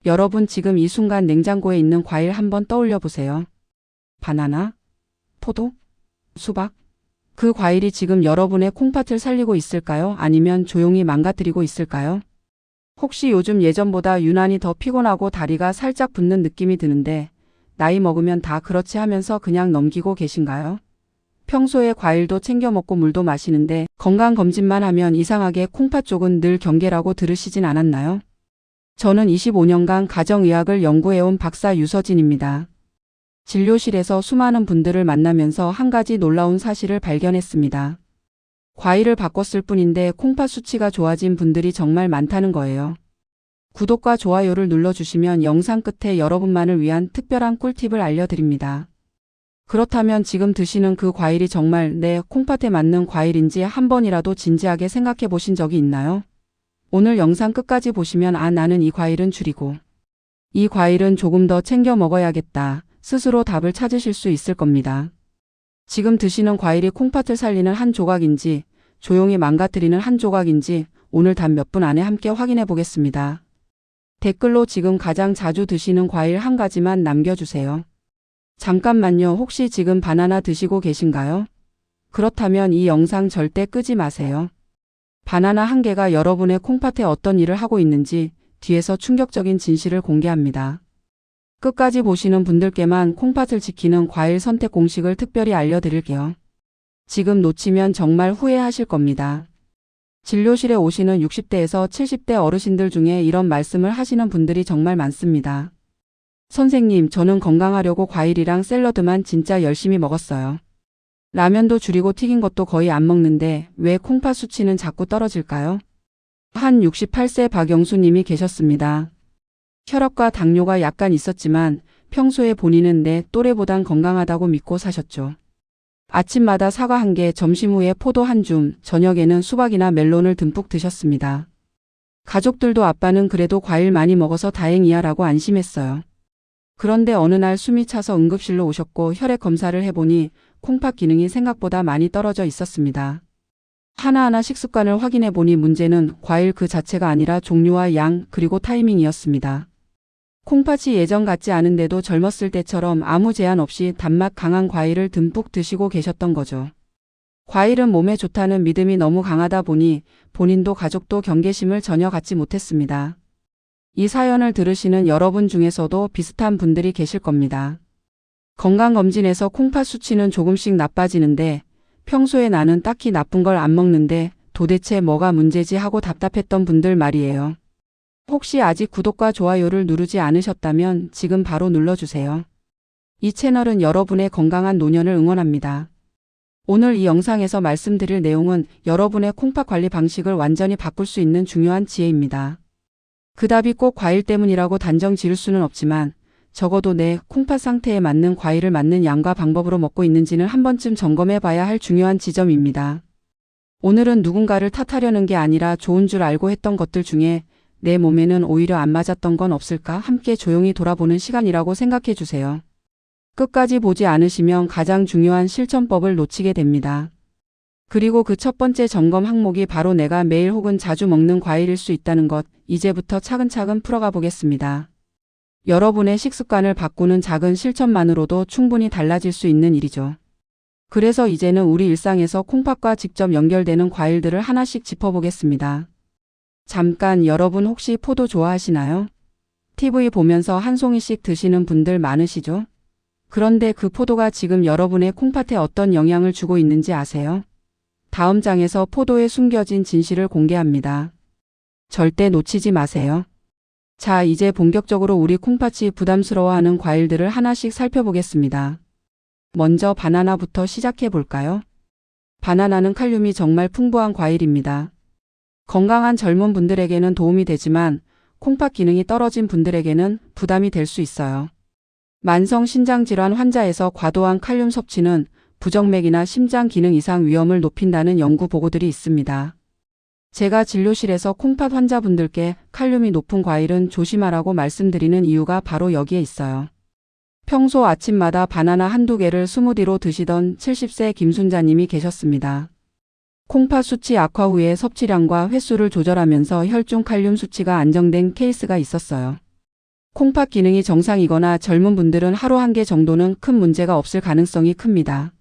여러분 지금 이 순간 냉장고에 있는 과일 한번 떠올려 보세요. 바나나? 포도? 수박? 그 과일이 지금 여러분의 콩팥을 살리고 있을까요? 아니면 조용히 망가뜨리고 있을까요? 혹시 요즘 예전보다 유난히 더 피곤하고 다리가 살짝 붓는 느낌이 드는데 나이 먹으면 다 그렇지 하면서 그냥 넘기고 계신가요? 평소에 과일도 챙겨 먹고 물도 마시는데 건강검진만 하면 이상하게 콩팥 쪽은 늘 경계라고 들으시진 않았나요? 저는 25년간 가정의학을 연구해온 박사 유서진입니다. 진료실에서 수많은 분들을 만나면서 한 가지 놀라운 사실을 발견했습니다. 과일을 바꿨을 뿐인데 콩팥 수치가 좋아진 분들이 정말 많다는 거예요. 구독과 좋아요를 눌러주시면 영상 끝에 여러분만을 위한 특별한 꿀팁을 알려드립니다. 그렇다면 지금 드시는 그 과일이 정말 내 콩팥에 맞는 과일인지 한 번이라도 진지하게 생각해 보신 적이 있나요? 오늘 영상 끝까지 보시면 나는 이 과일은 줄이고 이 과일은 조금 더 챙겨 먹어야겠다. 스스로 답을 찾으실 수 있을 겁니다. 지금 드시는 과일이 콩팥을 살리는 한 조각인지 조용히 망가뜨리는 한 조각인지 오늘 단 몇 분 안에 함께 확인해 보겠습니다. 댓글로 지금 가장 자주 드시는 과일 한 가지만 남겨주세요. 잠깐만요. 혹시 지금 바나나 드시고 계신가요? 그렇다면 이 영상 절대 끄지 마세요. 바나나 한 개가 여러분의 콩팥에 어떤 일을 하고 있는지 뒤에서 충격적인 진실을 공개합니다. 끝까지 보시는 분들께만 콩팥을 지키는 과일 선택 공식을 특별히 알려드릴게요. 지금 놓치면 정말 후회하실 겁니다. 진료실에 오시는 60대에서 70대 어르신들 중에 이런 말씀을 하시는 분들이 정말 많습니다. 선생님, 저는 건강하려고 과일이랑 샐러드만 진짜 열심히 먹었어요. 라면도 줄이고 튀긴 것도 거의 안 먹는데 왜 콩팥 수치는 자꾸 떨어질까요? 한 68세 박영수님이 계셨습니다. 혈압과 당뇨가 약간 있었지만 평소에 본인은 내 또래보단 건강하다고 믿고 사셨죠. 아침마다 사과 한 개, 점심 후에 포도 한 줌, 저녁에는 수박이나 멜론을 듬뿍 드셨습니다. 가족들도 아빠는 그래도 과일 많이 먹어서 다행이야 라고 안심했어요. 그런데 어느 날 숨이 차서 응급실로 오셨고 혈액 검사를 해보니 콩팥 기능이 생각보다 많이 떨어져 있었습니다. 하나하나 식습관을 확인해 보니 문제는 과일 그 자체가 아니라 종류와 양 그리고 타이밍이었습니다. 콩팥이 예전 같지 않은데도 젊었을 때처럼 아무 제한 없이 단맛 강한 과일을 듬뿍 드시고 계셨던 거죠. 과일은 몸에 좋다는 믿음이 너무 강하다 보니 본인도 가족도 경계심을 전혀 갖지 못했습니다. 이 사연을 들으시는 여러분 중에서도 비슷한 분들이 계실 겁니다. 건강검진에서 콩팥 수치는 조금씩 나빠지는데 평소에 나는 딱히 나쁜 걸 안 먹는데 도대체 뭐가 문제지 하고 답답했던 분들 말이에요. 혹시 아직 구독과 좋아요를 누르지 않으셨다면 지금 바로 눌러주세요. 이 채널은 여러분의 건강한 노년을 응원합니다. 오늘 이 영상에서 말씀드릴 내용은 여러분의 콩팥 관리 방식을 완전히 바꿀 수 있는 중요한 지혜입니다. 그 답이 꼭 과일 때문이라고 단정 지을 수는 없지만 적어도 내 콩팥 상태에 맞는 과일을 맞는 양과 방법으로 먹고 있는지는 한 번쯤 점검해 봐야 할 중요한 지점입니다. 오늘은 누군가를 탓하려는 게 아니라 좋은 줄 알고 했던 것들 중에 내 몸에는 오히려 안 맞았던 건 없을까 함께 조용히 돌아보는 시간이라고 생각해 주세요. 끝까지 보지 않으시면 가장 중요한 실천법을 놓치게 됩니다. 그리고 그 첫 번째 점검 항목이 바로 내가 매일 혹은 자주 먹는 과일일 수 있다는 것, 이제부터 차근차근 풀어가 보겠습니다. 여러분의 식습관을 바꾸는 작은 실천만으로도 충분히 달라질 수 있는 일이죠. 그래서 이제는 우리 일상에서 콩팥과 직접 연결되는 과일들을 하나씩 짚어보겠습니다. 잠깐, 여러분 혹시 포도 좋아하시나요? TV 보면서 한 송이씩 드시는 분들 많으시죠? 그런데 그 포도가 지금 여러분의 콩팥에 어떤 영향을 주고 있는지 아세요? 다음 장에서 포도에 숨겨진 진실을 공개합니다. 절대 놓치지 마세요. 자, 이제 본격적으로 우리 콩팥이 부담스러워하는 과일들을 하나씩 살펴보겠습니다. 먼저 바나나부터 시작해 볼까요? 바나나는 칼륨이 정말 풍부한 과일입니다. 건강한 젊은 분들에게는 도움이 되지만 콩팥 기능이 떨어진 분들에게는 부담이 될 수 있어요. 만성 신장질환 환자에서 과도한 칼륨 섭취는 부정맥이나 심장 기능 이상 위험을 높인다는 연구 보고들이 있습니다. 제가 진료실에서 콩팥 환자분들께 칼륨이 높은 과일은 조심하라고 말씀드리는 이유가 바로 여기에 있어요. 평소 아침마다 바나나 한두 개를 스무디로 드시던 70세 김순자님이 계셨습니다. 콩팥 수치 악화 후에 섭취량과 횟수를 조절하면서 혈중 칼륨 수치가 안정된 케이스가 있었어요. 콩팥 기능이 정상이거나 젊은 분들은 하루 한 개 정도는 큰 문제가 없을 가능성이 큽니다.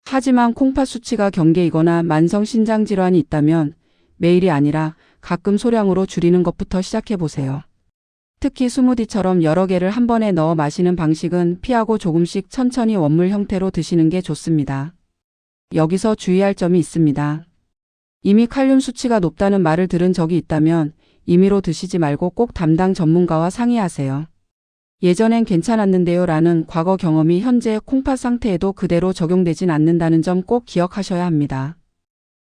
하지만 콩팥 수치가 경계이거나 만성 신장 질환이 있다면 매일이 아니라 가끔 소량으로 줄이는 것부터 시작해 보세요. 특히 스무디처럼 여러 개를 한 번에 넣어 마시는 방식은 피하고 조금씩 천천히 원물 형태로 드시는 게 좋습니다. 여기서 주의할 점이 있습니다. 이미 칼륨 수치가 높다는 말을 들은 적이 있다면 임의로 드시지 말고 꼭 담당 전문가와 상의하세요. 예전엔 괜찮았는데요 라는 과거 경험이 현재 콩팥 상태에도 그대로 적용되진 않는다는 점 꼭 기억하셔야 합니다.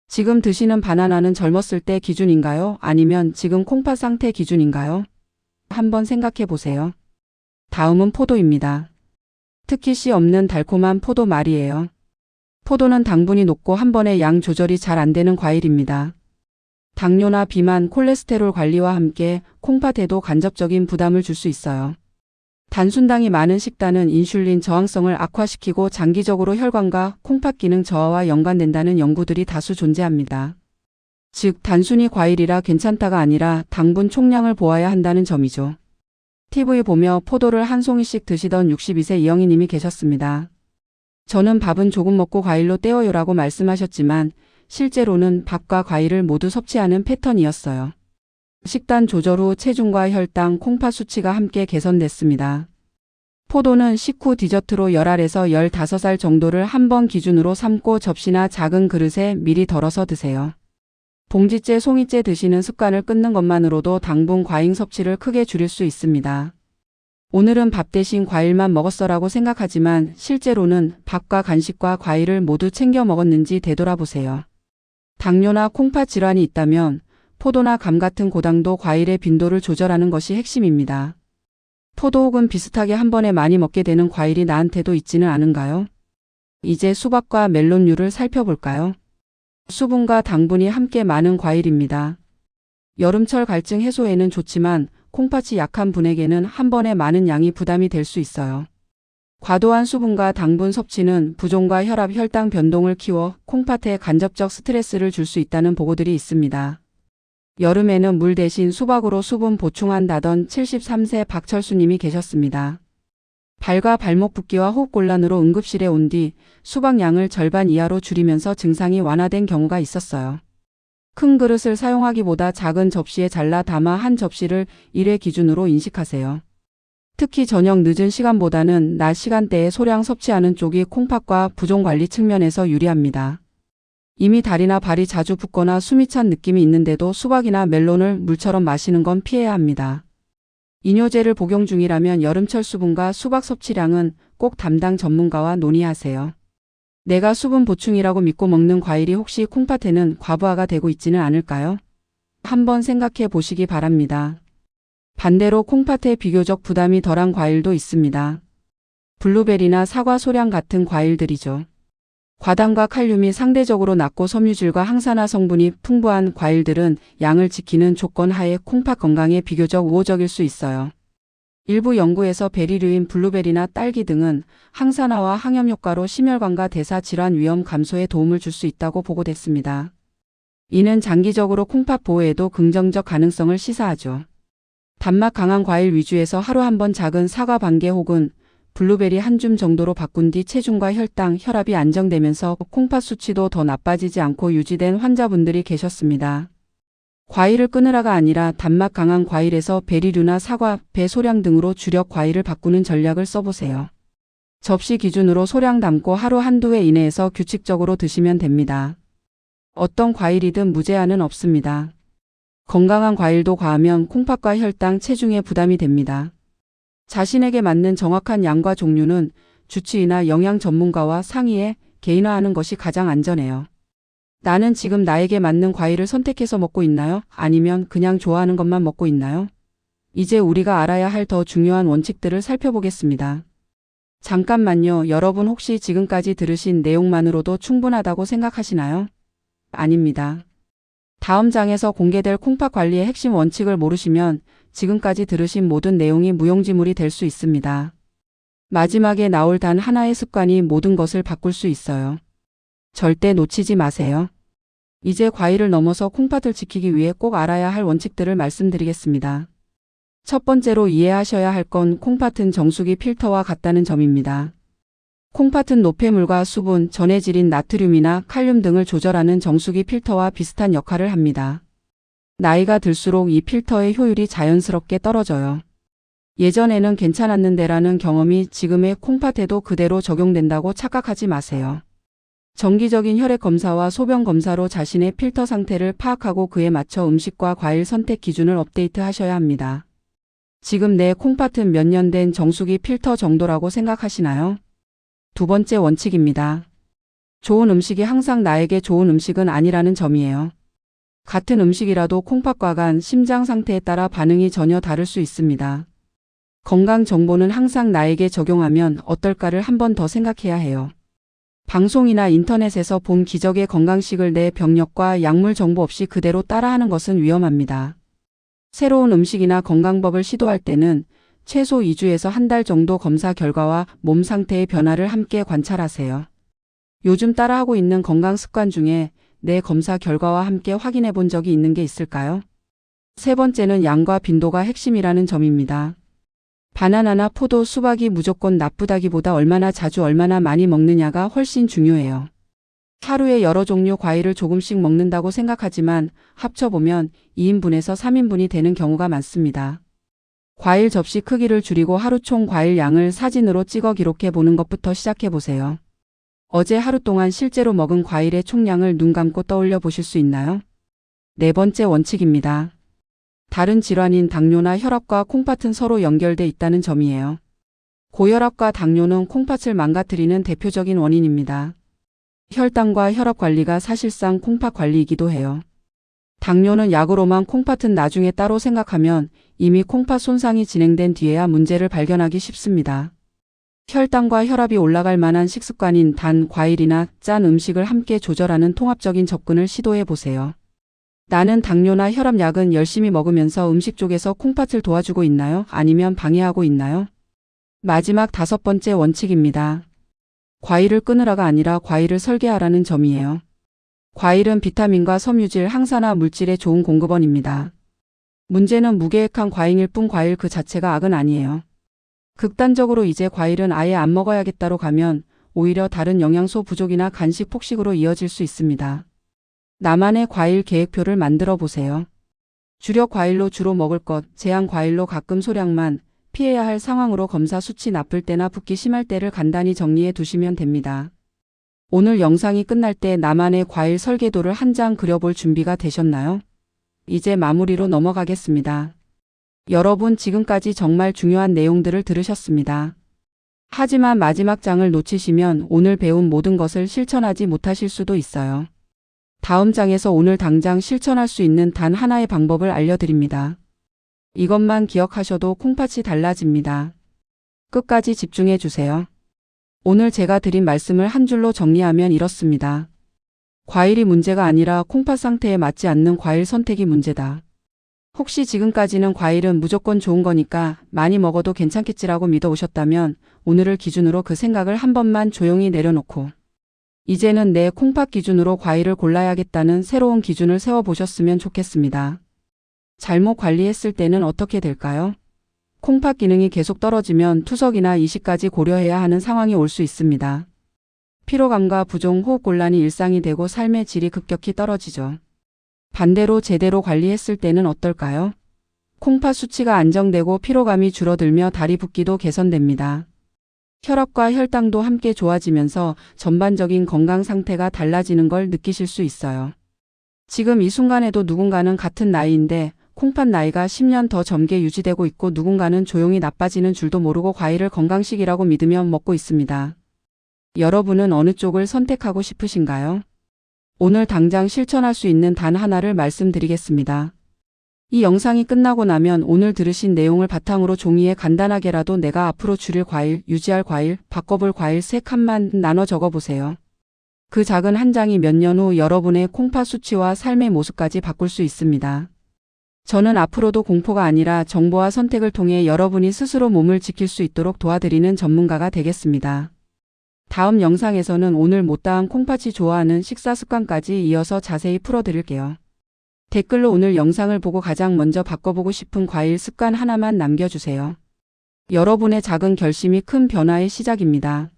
지금 드시는 바나나는 젊었을 때 기준인가요? 아니면 지금 콩팥 상태 기준인가요? 한번 생각해 보세요. 다음은 포도입니다. 특히 씨 없는 달콤한 포도 말이에요. 포도는 당분이 높고 한 번에 양 조절이 잘 안 되는 과일입니다. 당뇨나 비만, 콜레스테롤 관리와 함께 콩팥에도 간접적인 부담을 줄 수 있어요. 단순당이 많은 식단은 인슐린 저항성을 악화시키고 장기적으로 혈관과 콩팥 기능 저하와 연관된다는 연구들이 다수 존재합니다. 즉 단순히 과일이라 괜찮다가 아니라 당분 총량을 보아야 한다는 점이죠. TV 보며 포도를 한 송이씩 드시던 62세 이영희님이 계셨습니다. 저는 밥은 조금 먹고 과일로 때워요라고 말씀하셨지만 실제로는 밥과 과일을 모두 섭취하는 패턴이었어요. 식단 조절 후 체중과 혈당, 콩팥 수치가 함께 개선됐습니다. 포도는 식후 디저트로 10알에서 15알 정도를 한 번 기준으로 삶고 접시나 작은 그릇에 미리 덜어서 드세요. 봉지째, 송이째 드시는 습관을 끊는 것만으로도 당분 과잉 섭취를 크게 줄일 수 있습니다. 오늘은 밥 대신 과일만 먹었어라고 생각하지만 실제로는 밥과 간식과 과일을 모두 챙겨 먹었는지 되돌아보세요. 당뇨나 콩팥 질환이 있다면 포도나 감 같은 고당도 과일의 빈도를 조절하는 것이 핵심입니다. 포도 혹은 비슷하게 한 번에 많이 먹게 되는 과일이 나한테도 있지는 않은가요? 이제 수박과 멜론류를 살펴볼까요? 수분과 당분이 함께 많은 과일입니다. 여름철 갈증 해소에는 좋지만 콩팥이 약한 분에게는 한 번에 많은 양이 부담이 될 수 있어요. 과도한 수분과 당분 섭취는 부종과 혈압, 혈당 변동을 키워 콩팥에 간접적 스트레스를 줄 수 있다는 보고들이 있습니다. 여름에는 물 대신 수박으로 수분 보충한다던 73세 박철수님이 계셨습니다. 발과 발목 붓기와 호흡곤란으로 응급실에 온 뒤 수박 양을 절반 이하로 줄이면서 증상이 완화된 경우가 있었어요. 큰 그릇을 사용하기보다 작은 접시에 잘라 담아 한 접시를 1회 기준으로 인식하세요. 특히 저녁 늦은 시간보다는 낮 시간대에 소량 섭취하는 쪽이 콩팥과 부종 관리 측면에서 유리합니다. 이미 다리나 발이 자주 붓거나 숨이 찬 느낌이 있는데도 수박이나 멜론을 물처럼 마시는 건 피해야 합니다. 이뇨제를 복용 중이라면 여름철 수분과 수박 섭취량은 꼭 담당 전문가와 논의하세요. 내가 수분 보충이라고 믿고 먹는 과일이 혹시 콩팥에는 과부하가 되고 있지는 않을까요? 한번 생각해 보시기 바랍니다. 반대로 콩팥에 비교적 부담이 덜한 과일도 있습니다. 블루베리나 사과, 소량 같은 과일들이죠. 과당과 칼륨이 상대적으로 낮고 섬유질과 항산화 성분이 풍부한 과일들은 양을 지키는 조건 하에 콩팥 건강에 비교적 우호적일 수 있어요. 일부 연구에서 베리류인 블루베리나 딸기 등은 항산화와 항염 효과로 심혈관과 대사 질환 위험 감소에 도움을 줄 수 있다고 보고됐습니다. 이는 장기적으로 콩팥 보호에도 긍정적 가능성을 시사하죠. 단맛 강한 과일 위주에서 하루 한 번 작은 사과 반 개 혹은 블루베리 한 줌 정도로 바꾼 뒤 체중과 혈당, 혈압이 안정되면서 콩팥 수치도 더 나빠지지 않고 유지된 환자분들이 계셨습니다. 과일을 끊으라가 아니라 단맛 강한 과일에서 베리류나 사과, 배 소량 등으로 주력 과일을 바꾸는 전략을 써보세요. 접시 기준으로 소량 담고 하루 한두 회 이내에서 규칙적으로 드시면 됩니다. 어떤 과일이든 무제한은 없습니다. 건강한 과일도 과하면 콩팥과 혈당, 체중에 부담이 됩니다. 자신에게 맞는 정확한 양과 종류는 주치의나 영양 전문가와 상의해 개인화하는 것이 가장 안전해요. 나는 지금 나에게 맞는 과일을 선택해서 먹고 있나요? 아니면 그냥 좋아하는 것만 먹고 있나요? 이제 우리가 알아야 할 더 중요한 원칙들을 살펴보겠습니다. 잠깐만요. 여러분 혹시 지금까지 들으신 내용만으로도 충분하다고 생각하시나요? 아닙니다. 다음 장에서 공개될 콩팥 관리의 핵심 원칙을 모르시면 지금까지 들으신 모든 내용이 무용지물이 될 수 있습니다. 마지막에 나올 단 하나의 습관이 모든 것을 바꿀 수 있어요. 절대 놓치지 마세요. 이제 과일을 넘어서 콩팥을 지키기 위해 꼭 알아야 할 원칙들을 말씀드리겠습니다. 첫 번째로 이해하셔야 할 건 콩팥은 정수기 필터와 같다는 점입니다. 콩팥은 노폐물과 수분, 전해질인 나트륨이나 칼륨 등을 조절하는 정수기 필터와 비슷한 역할을 합니다. 나이가 들수록 이 필터의 효율이 자연스럽게 떨어져요. 예전에는 괜찮았는데라는 경험이 지금의 콩팥에도 그대로 적용된다고 착각하지 마세요. 정기적인 혈액 검사와 소변 검사로 자신의 필터 상태를 파악하고 그에 맞춰 음식과 과일 선택 기준을 업데이트하셔야 합니다. 지금 내 콩팥은 몇 년 된 정수기 필터 정도라고 생각하시나요? 두 번째 원칙입니다. 좋은 음식이 항상 나에게 좋은 음식은 아니라는 점이에요. 같은 음식이라도 콩팥과 간, 심장 상태에 따라 반응이 전혀 다를 수 있습니다. 건강 정보는 항상 나에게 적용하면 어떨까를 한 번 더 생각해야 해요. 방송이나 인터넷에서 본 기적의 건강식을 내 병력과 약물 정보 없이 그대로 따라하는 것은 위험합니다. 새로운 음식이나 건강법을 시도할 때는 최소 2주에서 한 달 정도 검사 결과와 몸 상태의 변화를 함께 관찰하세요. 요즘 따라하고 있는 건강 습관 중에 내 검사 결과와 함께 확인해 본 적이 있는 게 있을까요? 세 번째는 양과 빈도가 핵심이라는 점입니다. 바나나나 포도, 수박이 무조건 나쁘다기보다 얼마나 자주 얼마나 많이 먹느냐가 훨씬 중요해요. 하루에 여러 종류 과일을 조금씩 먹는다고 생각하지만 합쳐보면 2인분에서 3인분이 되는 경우가 많습니다. 과일 접시 크기를 줄이고 하루 총 과일 양을 사진으로 찍어 기록해 보는 것부터 시작해 보세요. 어제 하루 동안 실제로 먹은 과일의 총량을 눈 감고 떠올려 보실 수 있나요? 네 번째 원칙입니다. 다른 질환인 당뇨나 혈압과 콩팥은 서로 연결돼 있다는 점이에요. 고혈압과 당뇨는 콩팥을 망가뜨리는 대표적인 원인입니다. 혈당과 혈압 관리가 사실상 콩팥 관리이기도 해요. 당뇨는 약으로만, 콩팥은 나중에 따로 생각하면 이미 콩팥 손상이 진행된 뒤에야 문제를 발견하기 쉽습니다. 혈당과 혈압이 올라갈 만한 식습관인 단, 과일이나 짠 음식을 함께 조절하는 통합적인 접근을 시도해 보세요. 나는 당뇨나 혈압 약은 열심히 먹으면서 음식 쪽에서 콩팥을 도와주고 있나요? 아니면 방해하고 있나요? 마지막 다섯 번째 원칙입니다. 과일을 끊으라가 아니라 과일을 설계하라는 점이에요. 과일은 비타민과 섬유질, 항산화 물질의 좋은 공급원입니다. 문제는 무계획한 과잉일 뿐 과일 그 자체가 악은 아니에요. 극단적으로 이제 과일은 아예 안 먹어야겠다로 가면 오히려 다른 영양소 부족이나 간식 폭식으로 이어질 수 있습니다. 나만의 과일 계획표를 만들어 보세요. 주력 과일로 주로 먹을 것, 제한 과일로 가끔 소량만, 피해야 할 상황으로 검사 수치 나쁠 때나 붓기 심할 때를 간단히 정리해 두시면 됩니다. 오늘 영상이 끝날 때 나만의 과일 설계도를 한 장 그려볼 준비가 되셨나요? 이제 마무리로 넘어가겠습니다. 여러분, 지금까지 정말 중요한 내용들을 들으셨습니다. 하지만 마지막 장을 놓치시면 오늘 배운 모든 것을 실천하지 못하실 수도 있어요. 다음 장에서 오늘 당장 실천할 수 있는 단 하나의 방법을 알려드립니다. 이것만 기억하셔도 콩팥이 달라집니다. 끝까지 집중해 주세요. 오늘 제가 드린 말씀을 한 줄로 정리하면 이렇습니다. 과일이 문제가 아니라 콩팥 상태에 맞지 않는 과일 선택이 문제다. 혹시 지금까지는 과일은 무조건 좋은 거니까 많이 먹어도 괜찮겠지라고 믿어오셨다면 오늘을 기준으로 그 생각을 한 번만 조용히 내려놓고 이제는 내 콩팥 기준으로 과일을 골라야겠다는 새로운 기준을 세워보셨으면 좋겠습니다. 잘못 관리했을 때는 어떻게 될까요? 콩팥 기능이 계속 떨어지면 투석이나 이식까지 고려해야 하는 상황이 올 수 있습니다. 피로감과 부종, 호흡곤란이 일상이 되고 삶의 질이 급격히 떨어지죠. 반대로 제대로 관리했을 때는 어떨까요? 콩팥 수치가 안정되고 피로감이 줄어들며 다리 붓기도 개선됩니다. 혈압과 혈당도 함께 좋아지면서 전반적인 건강 상태가 달라지는 걸 느끼실 수 있어요. 지금 이 순간에도 누군가는 같은 나이인데 콩팥 나이가 10년 더 젊게 유지되고 있고 누군가는 조용히 나빠지는 줄도 모르고 과일을 건강식이라고 믿으며 먹고 있습니다. 여러분은 어느 쪽을 선택하고 싶으신가요? 오늘 당장 실천할 수 있는 단 하나를 말씀드리겠습니다. 이 영상이 끝나고 나면 오늘 들으신 내용을 바탕으로 종이에 간단하게라도 내가 앞으로 줄일 과일, 유지할 과일, 바꿔볼 과일 3칸만 나눠 적어보세요. 그 작은 한 장이 몇 년 후 여러분의 콩팥 수치와 삶의 모습까지 바꿀 수 있습니다. 저는 앞으로도 공포가 아니라 정보와 선택을 통해 여러분이 스스로 몸을 지킬 수 있도록 도와드리는 전문가가 되겠습니다. 다음 영상에서는 오늘 못다한 콩팥이 좋아하는 식사 습관까지 이어서 자세히 풀어드릴게요. 댓글로 오늘 영상을 보고 가장 먼저 바꿔보고 싶은 과일 습관 하나만 남겨주세요. 여러분의 작은 결심이 큰 변화의 시작입니다.